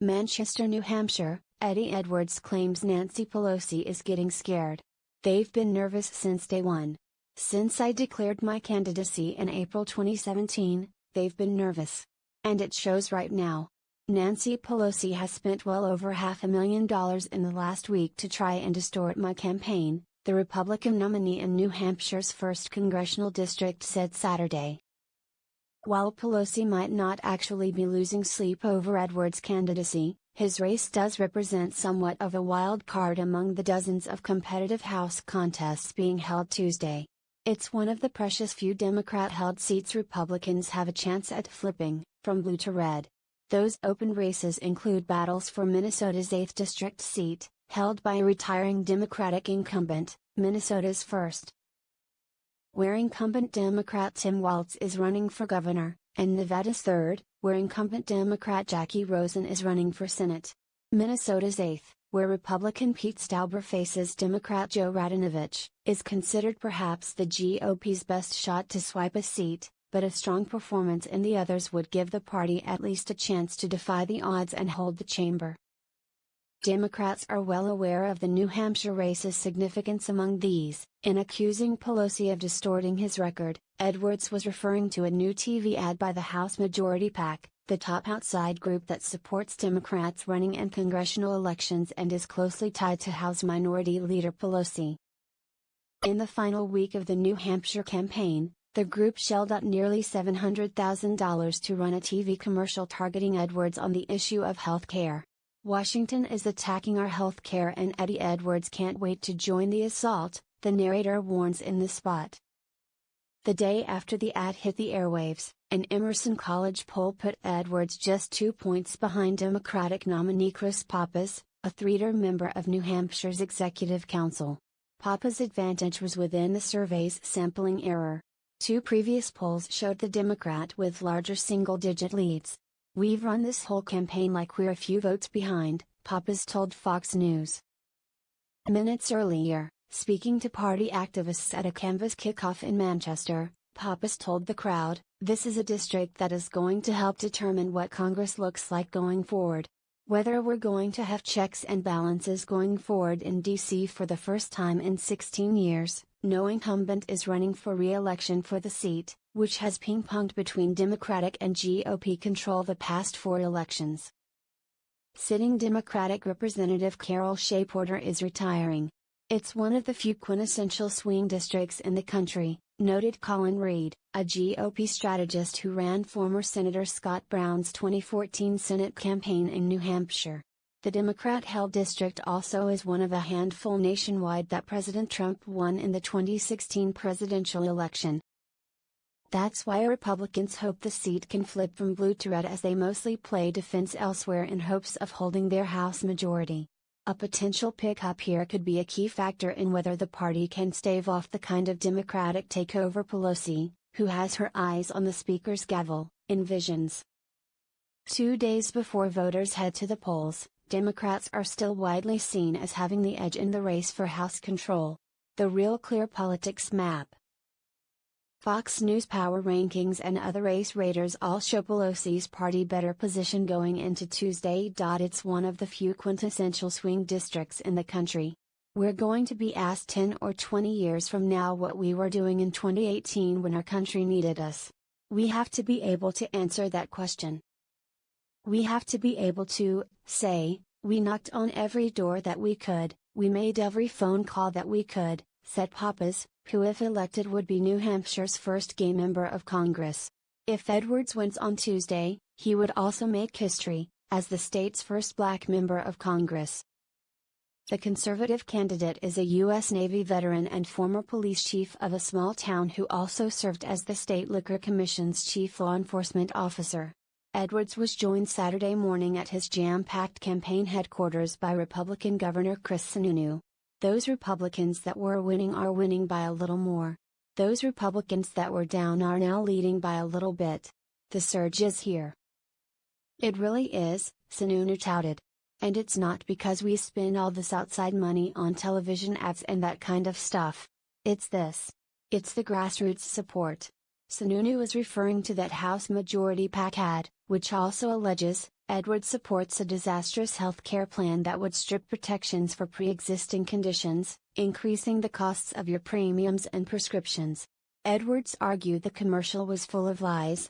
Manchester, New Hampshire, Eddie Edwards claims Nancy Pelosi is getting scared. They've been nervous since day one. Since I declared my candidacy in April 2017, they've been nervous. And it shows right now. Nancy Pelosi has spent well over $500,000 in the last week to try and distort my campaign, the Republican nominee in New Hampshire's 1st congressional district said Saturday. While Pelosi might not actually be losing sleep over Edwards' candidacy, his race does represent somewhat of a wild card among the dozens of competitive House contests being held Tuesday. It's one of the precious few Democrat-held seats Republicans have a chance at flipping, from blue to red. Those open races include battles for Minnesota's 8th district seat, held by a retiring Democratic incumbent, Minnesota's 1st. Where incumbent Democrat Tim Walz is running for governor, and Nevada's 3rd, where incumbent Democrat Jackie Rosen is running for Senate. Minnesota's 8th, where Republican Pete Stauber faces Democrat Joe Radinovich, is considered perhaps the GOP's best shot to swipe a seat, but a strong performance in the others would give the party at least a chance to defy the odds and hold the chamber. Democrats are well aware of the New Hampshire race's significance among these. In accusing Pelosi of distorting his record, Edwards was referring to a new TV ad by the House Majority PAC, the top outside group that supports Democrats running in congressional elections and is closely tied to House Minority Leader Pelosi. In the final week of the New Hampshire campaign, the group shelled out nearly $700,000 to run a TV commercial targeting Edwards on the issue of health care. Washington is attacking our health care and Eddie Edwards can't wait to join the assault, the narrator warns in the spot. The day after the ad hit the airwaves, an Emerson College poll put Edwards just 2 points behind Democratic nominee Chris Pappas, a three-term member of New Hampshire's Executive Council. Pappas' advantage was within the survey's sampling error. 2 previous polls showed the Democrat with larger single-digit leads. "We've run this whole campaign like we're a few votes behind," Pappas told Fox News. Minutes earlier, speaking to party activists at a canvass kickoff in Manchester, Pappas told the crowd, "This is a district that is going to help determine what Congress looks like going forward. Whether we're going to have checks and balances going forward in D.C. for the first time in 16 years, no incumbent is running for re-election for the seat, which has ping-ponged between Democratic and GOP control the past 4 elections." Sitting Democratic Representative Carol Shea Porter is retiring. "It's one of the few quintessential swing districts in the country," noted Colin Reed, a GOP strategist who ran former Senator Scott Brown's 2014 Senate campaign in New Hampshire. The Democrat-held district also is one of a handful nationwide that President Trump won in the 2016 presidential election. That's why Republicans hope the seat can flip from blue to red as they mostly play defense elsewhere in hopes of holding their House majority. A potential pickup here could be a key factor in whether the party can stave off the kind of Democratic takeover Pelosi, who has her eyes on the Speaker's gavel, envisions. 2 days before voters head to the polls, Democrats are still widely seen as having the edge in the race for House control. The Real Clear Politics map. Fox News power rankings and other race raters all show Pelosi's party better position going into Tuesday. It's one of the few quintessential swing districts in the country. We're going to be asked 10 or 20 years from now what we were doing in 2018 when our country needed us. We have to be able to answer that question. We have to be able to say, we knocked on every door that we could, we made every phone call that we could, said Pappas, who if elected would be New Hampshire's first gay member of Congress. If Edwards wins on Tuesday, he would also make history, as the state's first black member of Congress. The conservative candidate is a U.S. Navy veteran and former police chief of a small town who also served as the State Liquor Commission's chief law enforcement officer. Edwards was joined Saturday morning at his jam-packed campaign headquarters by Republican Governor Chris Sununu. Those Republicans that were winning are winning by a little more. Those Republicans that were down are now leading by a little bit. The surge is here. It really is, Sununu touted. And it's not because we spend all this outside money on television ads and that kind of stuff. It's this. It's the grassroots support. Sununu is referring to that House Majority PAC ad, which also alleges, Edwards supports a disastrous health care plan that would strip protections for pre-existing conditions, increasing the costs of your premiums and prescriptions. Edwards argued the commercial was full of lies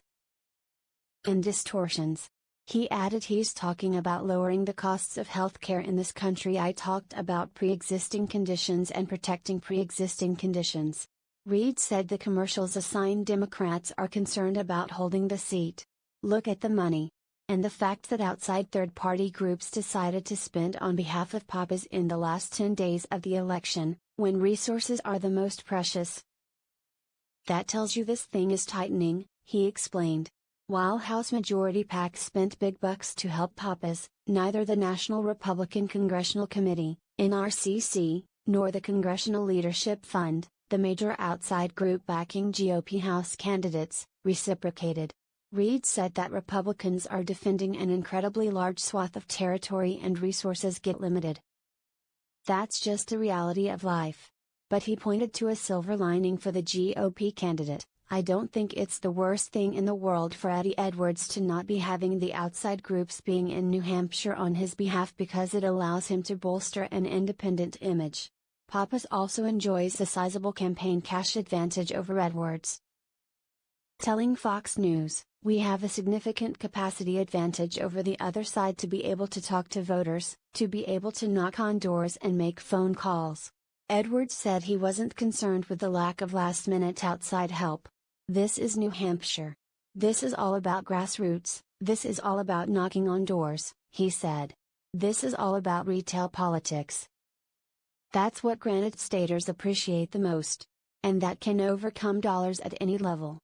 and distortions. He added, he's talking about lowering the costs of healthcare in this country. I talked about pre-existing conditions and protecting pre-existing conditions. Reid said the commercials assign Democrats are concerned about holding the seat. Look at the money. And the fact that outside third-party groups decided to spend on behalf of papas in the last 10 days of the election, when resources are the most precious. That tells you this thing is tightening, he explained. While House Majority PAC spent big bucks to help papas, neither the National Republican Congressional Committee, NRCC, nor the Congressional Leadership Fund, the major outside group backing GOP House candidates, reciprocated. Reid said that Republicans are defending an incredibly large swath of territory and resources get limited. That's just the reality of life. But he pointed to a silver lining for the GOP candidate. I don't think it's the worst thing in the world for Eddie Edwards to not be having the outside groups being in New Hampshire on his behalf because it allows him to bolster an independent image. Pappas also enjoys a sizable campaign cash advantage over Edwards. Telling Fox News, "We have a significant capacity advantage over the other side to be able to talk to voters, to be able to knock on doors and make phone calls." Edwards said he wasn't concerned with the lack of last-minute outside help. This is New Hampshire. This is all about grassroots, this is all about knocking on doors, he said. This is all about retail politics. That's what Granite Staters appreciate the most. And that can overcome dollars at any level.